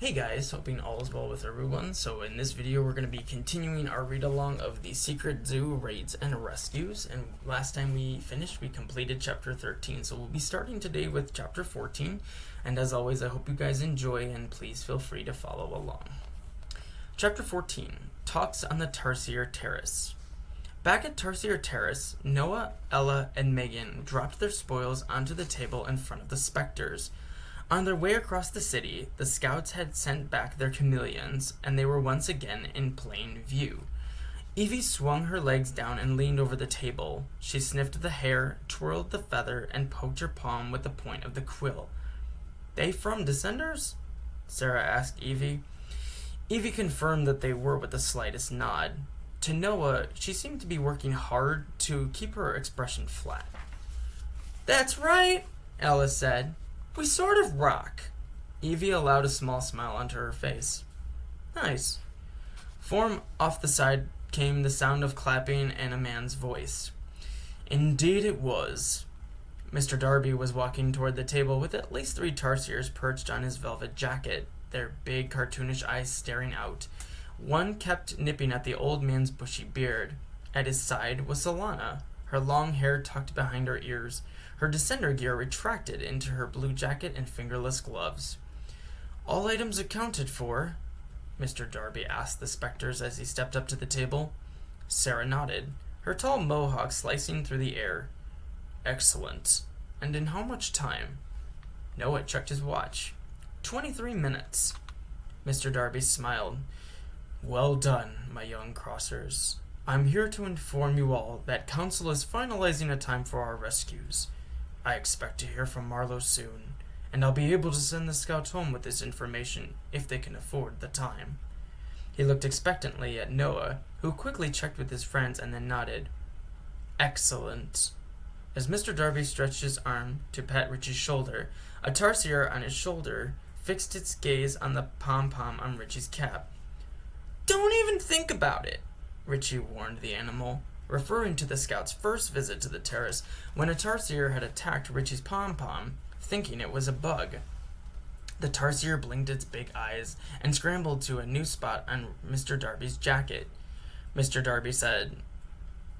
Hey guys, hoping all is well with everyone. So in this video we're going to be continuing our read-along of the Secret Zoo Raids and Rescues, and last time we completed chapter 13, so we'll be starting today with chapter 14, and as always I hope you guys enjoy and please feel free to follow along. Chapter 14, Talks on the Tarsier Terrace. Back at Tarsier Terrace, Noah, Ella, and Megan dropped their spoils onto the table in front of the Specters. On their way across the city, the scouts had sent back their chameleons, and they were once again in plain view. Evie swung her legs down and leaned over the table. She sniffed the hair, twirled the feather, and poked her palm with the point of the quill. "They from Descenders?" Sarah asked Evie. Evie confirmed that they were with the slightest nod. To Noah, she seemed to be working hard to keep her expression flat. "That's right," Ella said. "We sort of rock." Evie allowed a small smile onto her face. "Nice." From off the side came the sound of clapping and a man's voice. Indeed it was. Mr. Darby was walking toward the table with at least 3 tarsiers perched on his velvet jacket, their big cartoonish eyes staring out. One kept nipping at the old man's bushy beard. At his side was Solana, her long hair tucked behind her ears, her descender gear retracted into her blue jacket and fingerless gloves. "All items accounted for?" Mr. Darby asked the Specters as he stepped up to the table. Sarah nodded, her tall mohawk slicing through the air. "Excellent. And in how much time?" Noah checked his watch. 23 minutes. Mr. Darby smiled. "Well done, my young crossers. I'm here to inform you all that Council is finalizing a time for our rescues. I expect to hear from Marlowe soon, and I'll be able to send the scouts home with this information if they can afford the time." He looked expectantly at Noah, who quickly checked with his friends and then nodded. "Excellent." As Mr. Darby stretched his arm to pat Richie's shoulder, a tarsier on his shoulder fixed its gaze on the pom-pom on Richie's cap. "Don't even think about it," Richie warned the animal, referring to the scout's first visit to the terrace when a tarsier had attacked Richie's pom-pom, thinking it was a bug. The tarsier blinked its big eyes and scrambled to a new spot on Mr. Darby's jacket. Mr. Darby said,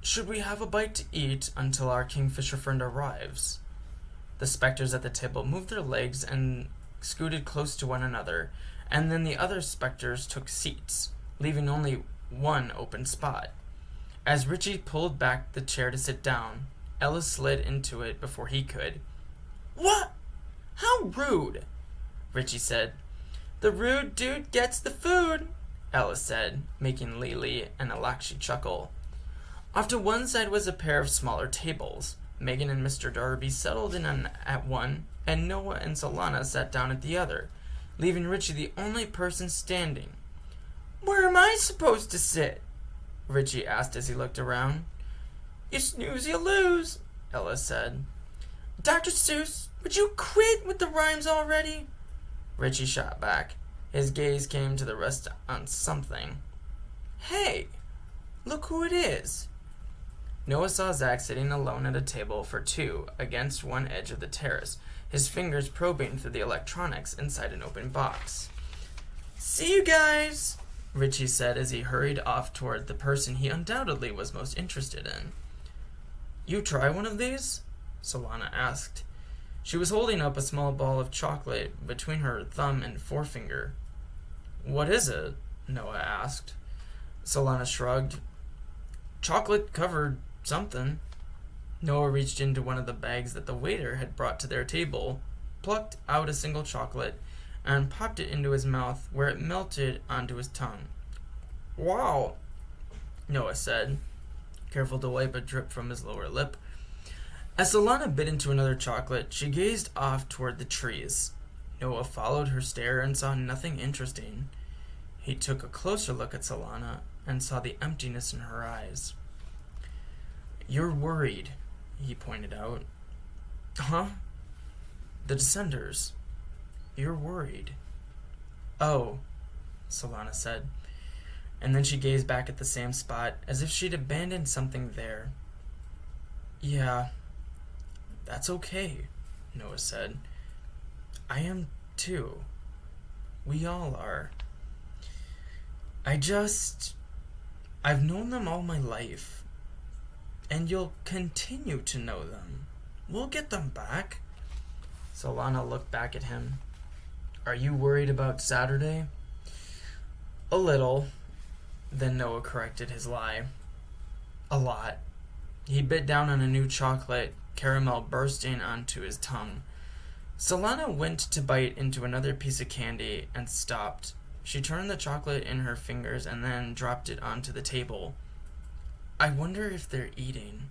"Should we have a bite to eat until our kingfisher friend arrives?" The Specters at the table moved their legs and scooted close to one another, and then the other Specters took seats, leaving only one open spot. As Richie pulled back the chair to sit down, Ella slid into it before he could. "What? How rude," Richie said. "The rude dude gets the food," Ella said, making Lily and Alakshi chuckle. Off to one side was a pair of smaller tables. Megan and Mr. Darby settled in at one, and Noah and Solana sat down at the other, leaving Richie the only person standing. "Where am I supposed to sit?" Richie asked as he looked around. "You snooze, you lose," Ella said. "Dr. Seuss, would you quit with the rhymes already?" Richie shot back. His gaze came to the rest on something. "Hey, look who it is." Noah saw Zach sitting alone at a table for 2 against one edge of the terrace, his fingers probing through the electronics inside an open box. "See you guys," Richie said as he hurried off toward the person he undoubtedly was most interested in. "You try one of these?" Solana asked. She was holding up a small ball of chocolate between her thumb and forefinger. "What is it?" Noah asked. Solana shrugged. "Chocolate-covered something." Noah reached into one of the bags that the waiter had brought to their table, plucked out a single chocolate, and popped it into his mouth, where it melted onto his tongue. "Wow," Noah said, careful to wipe a drip from his lower lip. As Solana bit into another chocolate, she gazed off toward the trees. Noah followed her stare and saw nothing interesting. He took a closer look at Solana and saw the emptiness in her eyes. "You're worried," he pointed out. "Huh?" "The Descenders. You're worried." "Oh," Solana said, and then she gazed back at the same spot as if she'd abandoned something there. "Yeah, that's okay," Noah said. "I am too." We all are. I've known them all my life. And you'll continue to know them. We'll get them back. Solana looked back at him. Are you worried about Saturday? A little. Then Noah corrected his lie. A lot. He bit down on a new chocolate, caramel bursting onto his tongue. Solana went to bite into another piece of candy and stopped. She turned the chocolate in her fingers and then dropped it onto the table. I wonder if they're eating.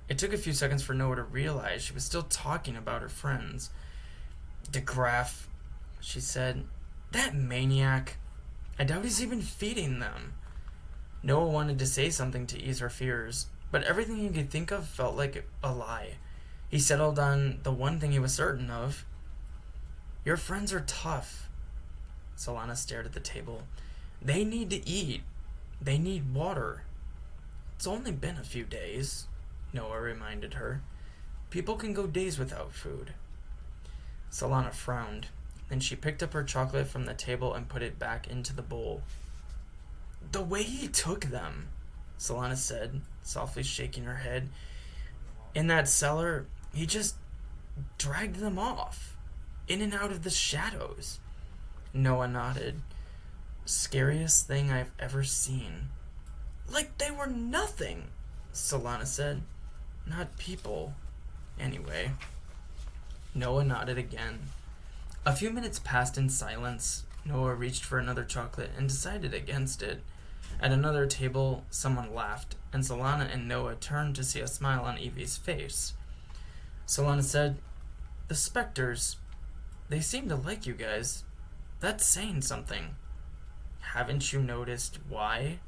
It took a few seconds for Noah to realize she was still talking about her friends. DeGraff, she said. That maniac. I doubt he's even feeding them. Noah wanted to say something to ease her fears, but everything he could think of felt like a lie. He settled on the one thing he was certain of. Your friends are tough. Solana stared at the table. They need to eat. They need water. It's only been a few days, Noah reminded her. People can go days without food. Solana frowned. Then she picked up her chocolate from the table and put it back into the bowl. The way he took them, Solana said, softly shaking her head. In that cellar, he just dragged them off, in and out of the shadows. Noah nodded. Scariest thing I've ever seen. Like they were nothing, Solana said. Not people. Anyway. Noah nodded again. A few minutes passed in silence. Noah reached for another chocolate and decided against it. At another table, someone laughed, and Solana and Noah turned to see a smile on Evie's face. Solana said, The Specters. They seem to like you guys. That's saying something. Haven't you noticed why?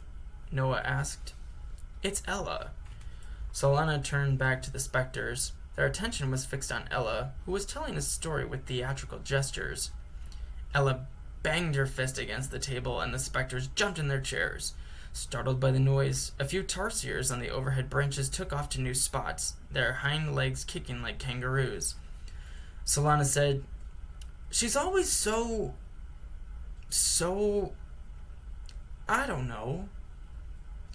Noah asked. It's Ella. Solana turned back to the Specters. Their attention was fixed on Ella, who was telling a story with theatrical gestures. Ella banged her fist against the table, and the Specters jumped in their chairs. Startled by the noise, a few tarsiers on the overhead branches took off to new spots, their hind legs kicking like kangaroos. Solana said, She's always so... I don't know.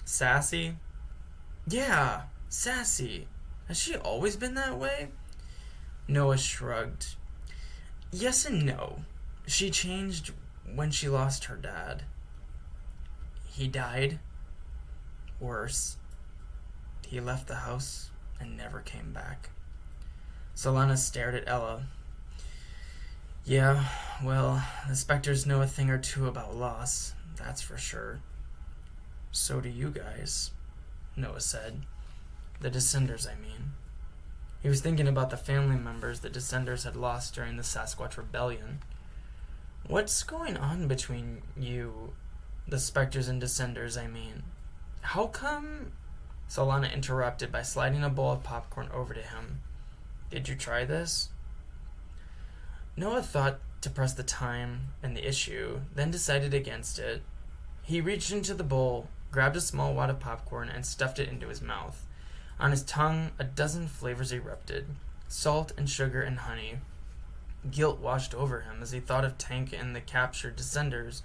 Sassy? Yeah, sassy. Has she always been that way? Noah shrugged. Yes and no. She changed when she lost her dad. He died. Worse. He left the house and never came back. Solana stared at Ella. Yeah, well, the Specters know a thing or two about loss, that's for sure. So do you guys, Noah said. The Descenders, I mean. He was thinking about the family members the Descenders had lost during the Sasquatch Rebellion. What's going on between you, the Specters and Descenders, I mean? How come... Solana interrupted by sliding a bowl of popcorn over to him. Did you try this? Noah thought to press the time and the issue, then decided against it. He reached into the bowl, grabbed a small wad of popcorn, and stuffed it into his mouth. On his tongue, a dozen flavors erupted. Salt and sugar and honey. Guilt washed over him as he thought of Tank and the captured Descenders,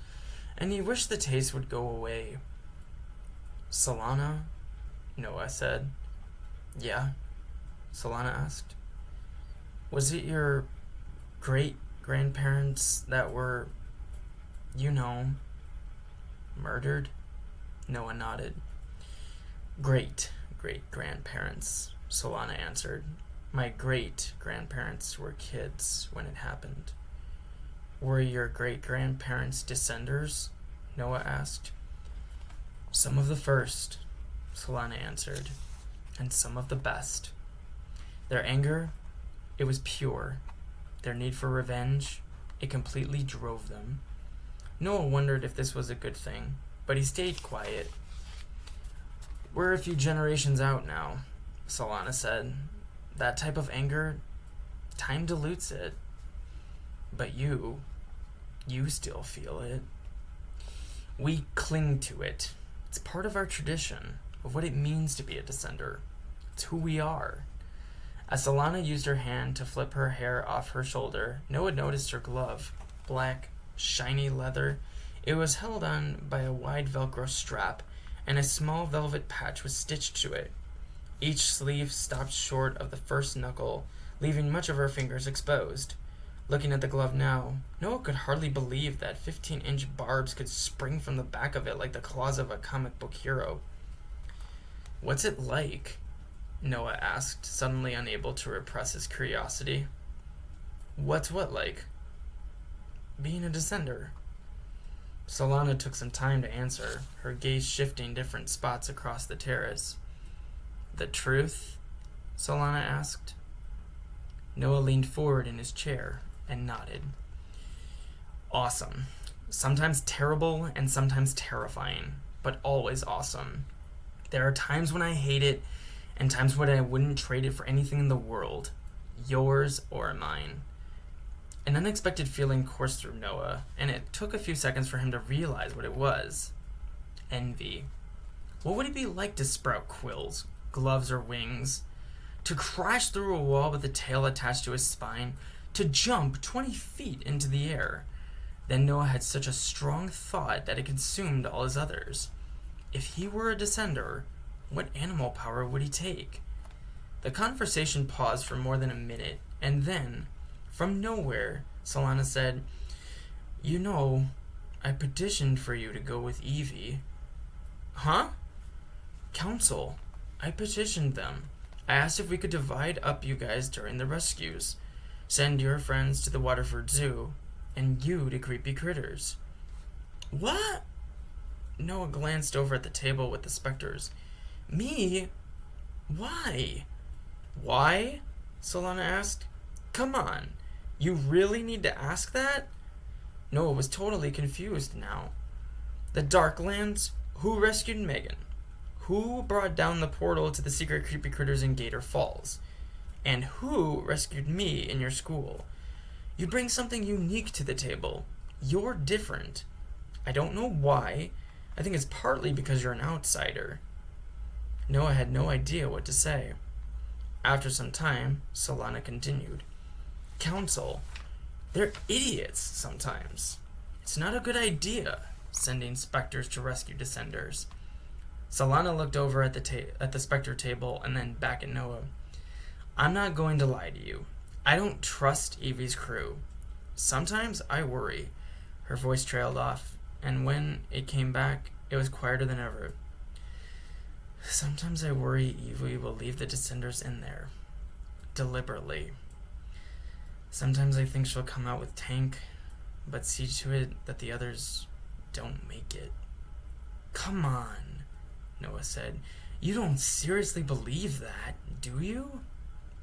and he wished the taste would go away. Solana? Noah said. Yeah? Solana asked. Was it your great-grandparents that were, murdered? Noah nodded. Great-grandparents, Solana answered. My great-grandparents were kids when it happened. Were your great-grandparents Descenders? Noah asked. Some of the first, Solana answered, and some of the best. Their anger, it was pure. Their need for revenge, it completely drove them. Noah wondered if this was a good thing, but he stayed quiet. We're a few generations out now, Solana said. That type of anger, time dilutes it. But you still feel it. We cling to it. It's part of our tradition, of what it means to be a Descender. It's who we are. As Solana used her hand to flip her hair off her shoulder, Noah noticed her glove, black shiny leather. It was held on by a wide Velcro strap, and a small velvet patch was stitched to it. Each sleeve stopped short of the first knuckle, leaving much of her fingers exposed. Looking at the glove now, Noah could hardly believe that 15-inch barbs could spring from the back of it like the claws of a comic book hero. "What's it like?" Noah asked, suddenly unable to repress his curiosity. "What's what like?" "Being a descender." Solana took some time to answer, her gaze shifting different spots across the terrace. "The truth?" Solana asked. Noah leaned forward in his chair and nodded. "Awesome. Sometimes terrible and sometimes terrifying, but always awesome. There are times when I hate it and times when I wouldn't trade it for anything in the world, yours or mine." An unexpected feeling coursed through Noah, and it took a few seconds for him to realize what it was. Envy. What would it be like to sprout quills, gloves, or wings? To crash through a wall with a tail attached to his spine? To jump 20 feet into the air? Then Noah had such a strong thought that it consumed all his others. If he were a descender, what animal power would he take? The conversation paused for more than a minute, and then, from nowhere, Solana said, "You know, I petitioned for you to go with Evie." "Huh?" "Council. I petitioned them. I asked if we could divide up you guys during the rescues. Send your friends to the Waterford Zoo, and you to Creepy Critters." "What?" Noah glanced over at the table with the Specters. "Me? Why?" "Why?" Solana asked. "Come on. You really need to ask that?" Noah was totally confused now. "The Darklands? Who rescued Megan? Who brought down the portal to the secret Creepy Critters in Gator Falls? And who rescued me in your school? You bring something unique to the table. You're different. I don't know why. I think it's partly because you're an outsider." Noah had no idea what to say. After some time, Solana continued. "Council, they're idiots sometimes. It's not a good idea, sending Specters to rescue Descenders." Solana looked over at the Spectre table and then back at Noah. "I'm not going to lie to you. I don't trust Evie's crew. Sometimes I worry." Her voice trailed off, and when it came back, it was quieter than ever. "Sometimes I worry Evie will leave the Descenders in there. Deliberately. Sometimes I think she'll come out with Tank, but see to it that the others don't make it." "Come on," Noah said. "You don't seriously believe that, do you?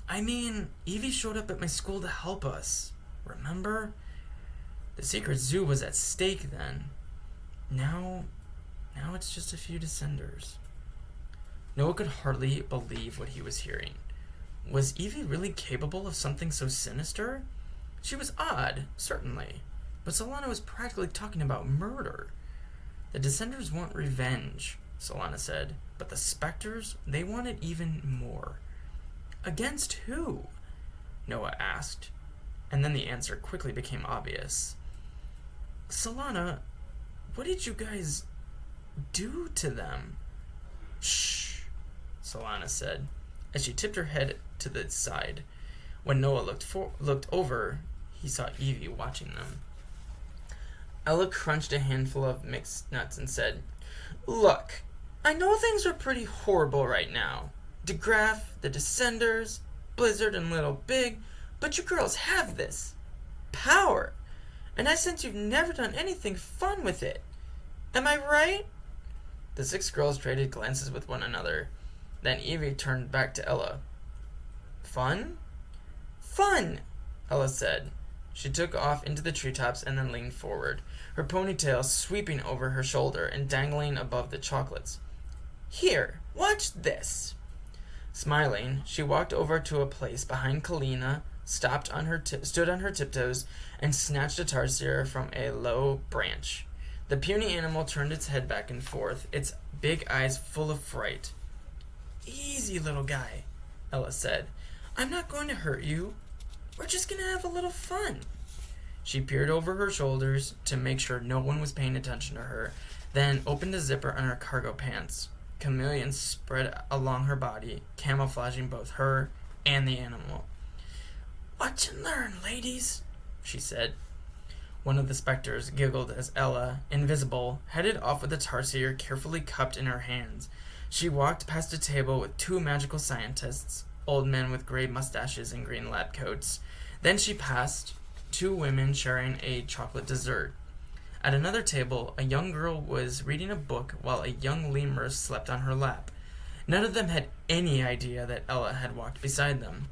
I mean, Evie showed up at my school to help us, remember? The secret zoo was at stake then. Now it's just a few Descenders." Noah could hardly believe what he was hearing. Was Evie really capable of something so sinister? She was odd, certainly, but Solana was practically talking about murder. "The Descenders want revenge," Solana said, "but the Specters, they want it even more." "Against who?" Noah asked, and then the answer quickly became obvious. "Solana, what did you guys do to them?" "Shh," Solana said, as she tipped her head to the side. When Noah looked over, he saw Evie watching them. Ella crunched a handful of mixed nuts and said, "Look, I know things are pretty horrible right now. DeGraff, the Descenders, Blizzard, and Little Big, but you girls have this power, and I sense you've never done anything fun with it. Am I right?" The 6 girls traded glances with one another. Then Evie turned back to Ella. "Fun?" "Fun," Ella said. She took off into the treetops and then leaned forward, her ponytail sweeping over her shoulder and dangling above the chocolates. "Here, watch this." Smiling, she walked over to a place behind Kalina, stood on her tiptoes, and snatched a tarsier from a low branch. The puny animal turned its head back and forth, its big eyes full of fright. "Easy, little guy," Ella said. "I'm not going to hurt you. We're just going to have a little fun." She peered over her shoulders to make sure no one was paying attention to her, then opened a zipper on her cargo pants. Chameleons spread along her body, camouflaging both her and the animal. "Watch and learn, ladies," she said. One of the specters giggled as Ella, invisible, headed off with the Tarsier carefully cupped in her hands. She walked past a table with two magical scientists, old men with gray mustaches and green lab coats. Then she passed two women sharing a chocolate dessert. At another table, a young girl was reading a book while a young lemur slept on her lap. None of them had any idea that Ella had walked beside them.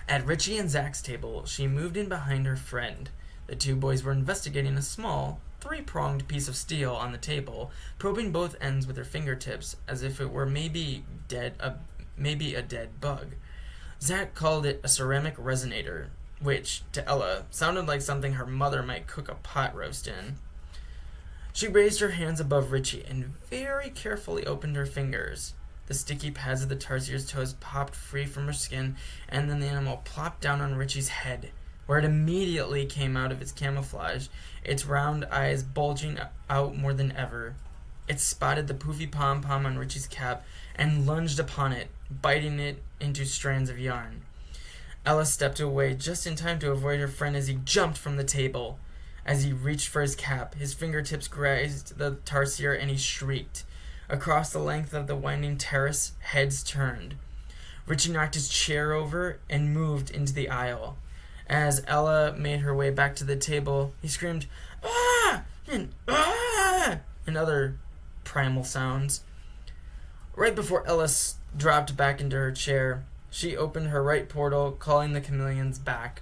At Richie and Zach's table, she moved in behind her friend. The two boys were investigating a small, three-pronged piece of steel on the table, probing both ends with their fingertips as if it were maybe a dead bug. Zach called it a ceramic resonator, which, to Ella, sounded like something her mother might cook a pot roast in. She raised her hands above Richie and very carefully opened her fingers. The sticky pads of the Tarsier's toes popped free from her skin, and then the animal plopped down on Richie's head, where it immediately came out of its camouflage, its round eyes bulging out more than ever. It spotted the poofy pom-pom on Richie's cap and lunged upon it, biting it into strands of yarn. Ella stepped away just in time to avoid her friend as he jumped from the table. As he reached for his cap, his fingertips grazed the Tarsier and he shrieked. Across the length of the winding terrace, heads turned. Richie knocked his chair over and moved into the aisle. As Ella made her way back to the table, he screamed, "Ah!" and "Ah!" and other primal sounds. Right before Ella dropped back into her chair, she opened her right portal, calling the chameleons back.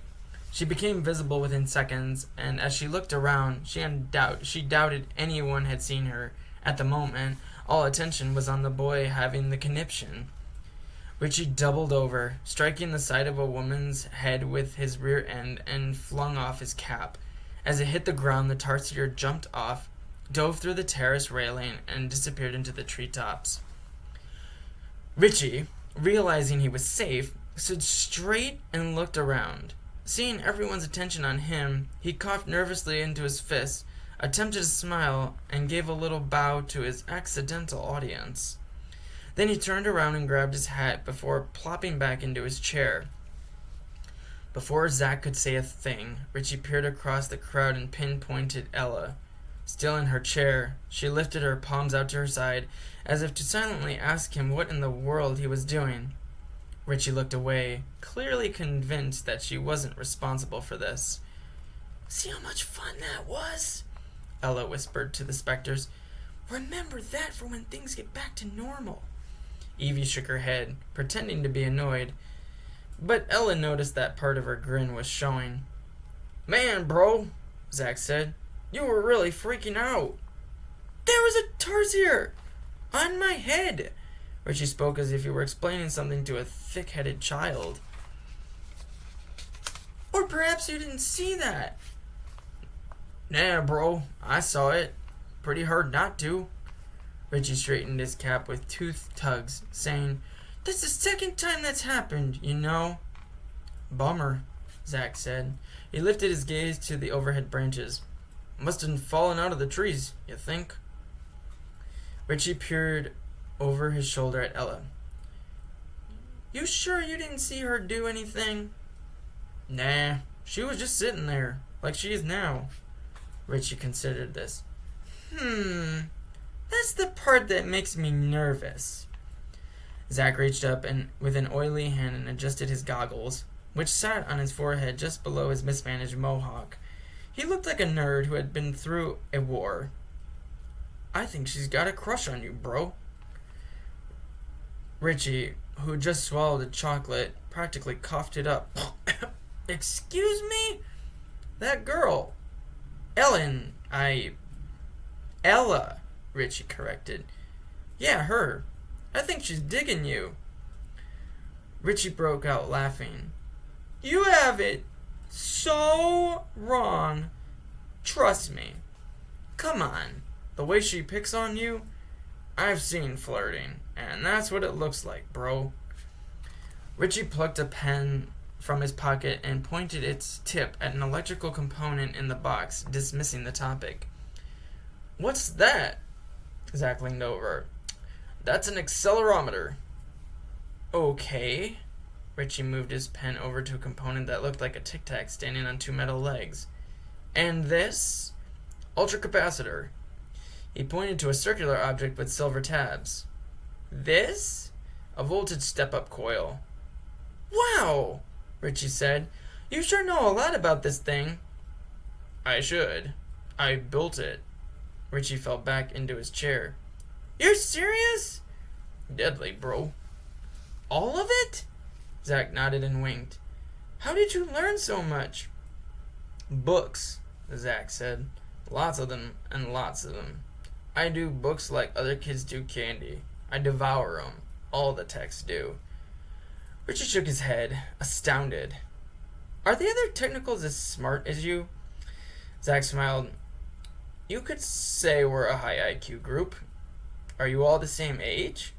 She became visible within seconds, and as she looked around, she doubted anyone had seen her. At the moment, all attention was on the boy having the conniption. Richie doubled over, striking the side of a woman's head with his rear end and flung off his cap. As it hit the ground, the Tarsier jumped off, dove through the terrace railing, and disappeared into the treetops. Richie, realizing he was safe, stood straight and looked around. Seeing everyone's attention on him, he coughed nervously into his fist, attempted to smile, and gave a little bow to his accidental audience. Then he turned around and grabbed his hat before plopping back into his chair. Before Zach could say a thing, Richie peered across the crowd and pinpointed Ella. Still in her chair, she lifted her palms out to her side, as if to silently ask him what in the world he was doing. Richie looked away, clearly convinced that she wasn't responsible for this. "See how much fun that was?" Ella whispered to the Specters. "Remember that for when things get back to normal." Evie shook her head, pretending to be annoyed, but Ella noticed that part of her grin was showing. "Man, bro," Zach said, "you were really freaking out." "There was a Tarsier on my head." Richie spoke as if he were explaining something to a thick-headed child. "Or perhaps you didn't see that." "Nah, bro, I saw it. Pretty hard not to." Richie straightened his cap with tooth tugs, saying, "That's the second time that's happened, you know." "Bummer," Zach said. He lifted his gaze to the overhead branches. "Must have fallen out of the trees, you think?" Richie peered over his shoulder at Ella. "You sure you didn't see her do anything?" "Nah, she was just sitting there, like she is now." Richie considered this. That's the part that makes me nervous." Zach reached up and with an oily hand and adjusted his goggles, which sat on his forehead just below his mismanaged mohawk. He looked like a nerd who had been through a war. "I think she's got a crush on you, bro." Richie, who had just swallowed a chocolate, practically coughed it up. "Excuse me? That girl. Ella, Richie corrected. "Yeah, her. I think she's digging you." Richie broke out laughing. "You have it so wrong. Trust me. Come on. The way she picks on you, I've seen flirting, and that's what it looks like, bro." Richie plucked a pen from his pocket and pointed its tip at an electrical component in the box, dismissing the topic. "What's that?" Zach leaned over. "That's an accelerometer." "Okay." Richie moved his pen over to a component that looked like a tic-tac standing on two metal legs. "And this?" "Ultracapacitor." He pointed to a circular object with silver tabs. "This?" "A voltage step-up coil." "Wow!" Richie said. "You sure know a lot about this thing." "I should. I built it." Richie fell back into his chair. "You're serious?" "Deadly, bro." "All of it?" Zach nodded and winked. "How did you learn so much?" "Books," Zach said. "Lots of them and lots of them. I do books like other kids do candy. I devour 'em. All the techs do." Richie shook his head, astounded. "Are the other technicals as smart as you?" Zach smiled. "You could say we're a high IQ group." "Are you all the same age?"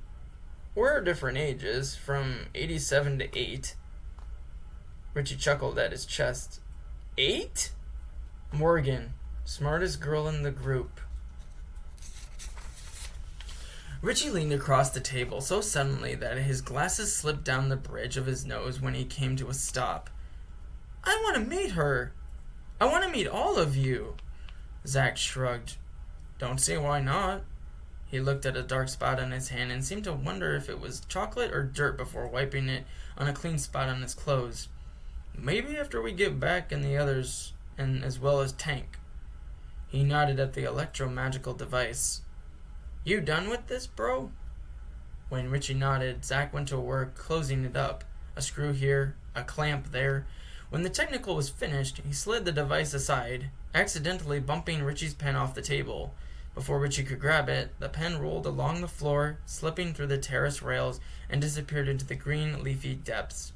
"We're different ages, from 87 to 8. Richie chuckled at his chest. 8? "Morgan, smartest girl in the group." Richie leaned across the table so suddenly that his glasses slipped down the bridge of his nose when he came to a stop. "I want to meet her. I want to meet all of you." Zach shrugged. "Don't see why not." He looked at a dark spot on his hand and seemed to wonder if it was chocolate or dirt before wiping it on a clean spot on his clothes. "Maybe after we get back and the others, and as well as Tank." He nodded at the electro-magical device. "You done with this, bro?" When Richie nodded, Zach went to work closing it up. A screw here, a clamp there. When the technical was finished, he slid the device aside, accidentally bumping Richie's pen off the table. Before Richie could grab it, the pen rolled along the floor, slipping through the terrace rails, and disappeared into the green, leafy depths.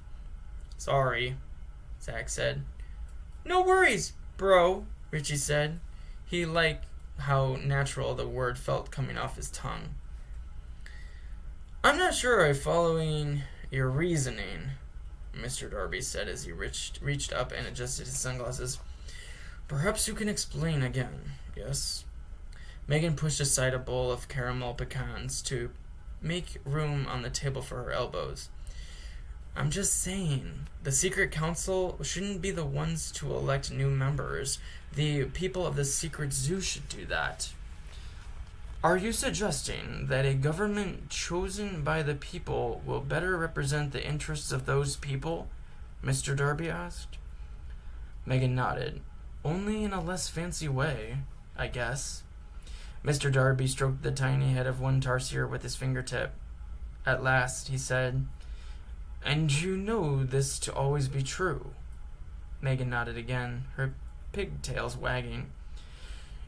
"Sorry," Zach said. "No worries, bro," Richie said. He liked how natural the word felt coming off his tongue. "I'm not sure I'm following your reasoning," Mr. Darby said as he reached up and adjusted his sunglasses. "Perhaps you can explain again, yes?" Megan pushed aside a bowl of caramel pecans to make room on the table for her elbows. "I'm just saying, the secret council shouldn't be the ones to elect new members. The people of the secret zoo should do that." "Are you suggesting that a government chosen by the people will better represent the interests of those people?" Mr. Darby asked. Megan nodded. "Only in a less fancy way, I guess." Mr. Darby stroked the tiny head of one tarsier with his fingertip. At last, he said, "And you know this to always be true?" Megan nodded again, her pigtails wagging.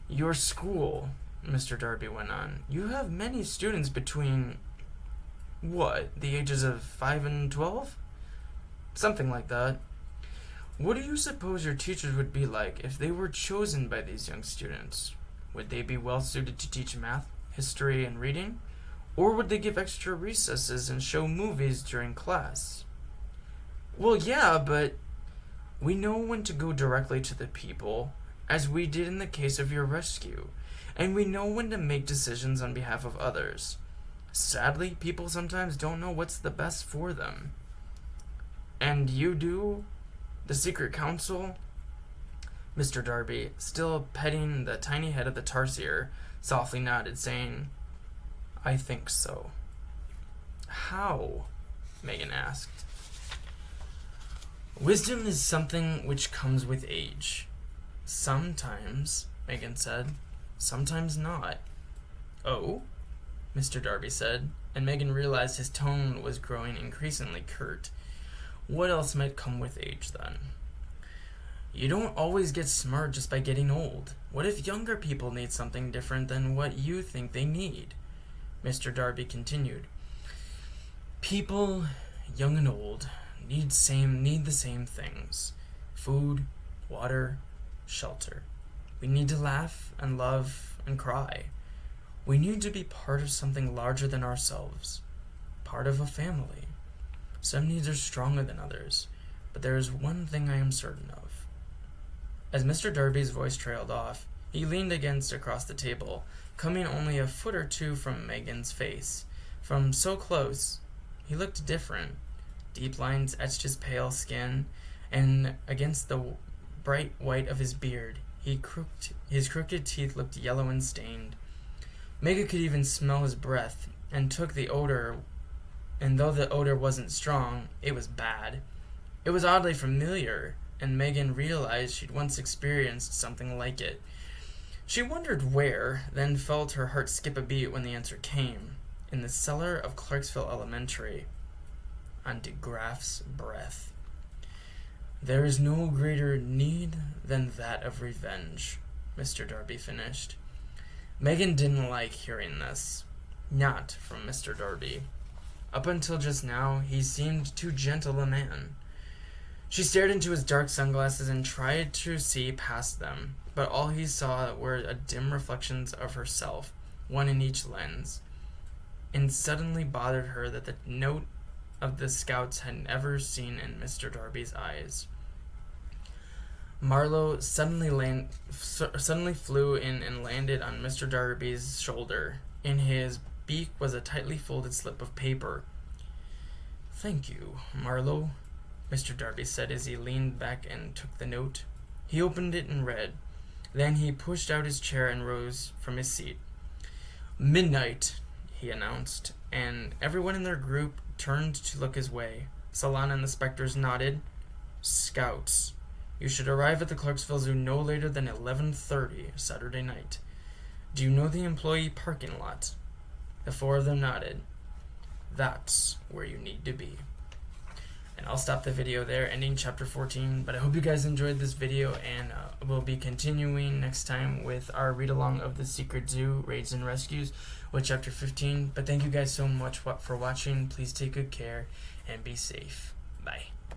"Your school," Mr. Darby went on, "you have many students between, the ages of 5 and 12? Something like that. What do you suppose your teachers would be like if they were chosen by these young students? Would they be well suited to teach math, history, and reading? Or would they give extra recesses and show movies during class?" "Well, yeah, but we know when to go directly to the people, as we did in the case of your rescue, and we know when to make decisions on behalf of others. Sadly, people sometimes don't know what's the best for them." "And you do? The secret council?" Mr. Darby, still petting the tiny head of the tarsier, softly nodded, saying, "I think so." "How?" Megan asked. "Wisdom is something which comes with age." "Sometimes," Megan said. "Sometimes not." "Oh?" Mr. Darby said, and Megan realized his tone was growing increasingly curt. What else might come with age, then? "You don't always get smart just by getting old. What if younger people need something different than what you think they need?" Mr. Darby continued. "People, young and old, need the same things. Food, water, shelter. We need to laugh and love and cry. We need to be part of something larger than ourselves, part of a family. Some needs are stronger than others. but there is one thing I am certain of. As Mr. Darby's voice trailed off, he leaned across the table, coming only a foot or two from Megan's face. From so close, he looked different. Deep lines etched his pale skin, and against the bright white of his beard, his crooked teeth looked yellow and stained. Megan could even smell his breath, and took the odor, and though the odor wasn't strong, it was bad. It was oddly familiar, and Megan realized she'd once experienced something like it. She wondered where, then felt her heart skip a beat when the answer came. In the cellar of Clarksville Elementary, on DeGraff's breath. There is no greater need than that of revenge, Mr. Darby finished. Megan didn't like hearing this. Not from Mr. Darby. Up until just now, he seemed too gentle a man. She stared into his dark sunglasses and tried to see past them, but all he saw were dim reflections of herself, one in each lens. It suddenly bothered her that the note of the scouts had never seen in Mr. Darby's eyes. Marlowe suddenly flew in and landed on Mr. Darby's shoulder. In his beak was a tightly folded slip of paper. "Thank you, Marlowe," Mr. Darby said as he leaned back and took the note. He opened it and read. Then he pushed out his chair and rose from his seat. "Midnight," he announced, and everyone in their group turned to look his way. Solana and the Specters nodded. "Scouts. You should arrive at the Clarksville Zoo no later than 11:30 Saturday night. Do you know the employee parking lot?" The four of them nodded. "That's where you need to be." And I'll stop the video there, ending chapter 14. But I hope you guys enjoyed this video, and we'll be continuing next time with our read-along of the Secret Zoo, Raids and Rescues, with chapter 15. But thank you guys so much for watching. Please take good care and be safe. Bye.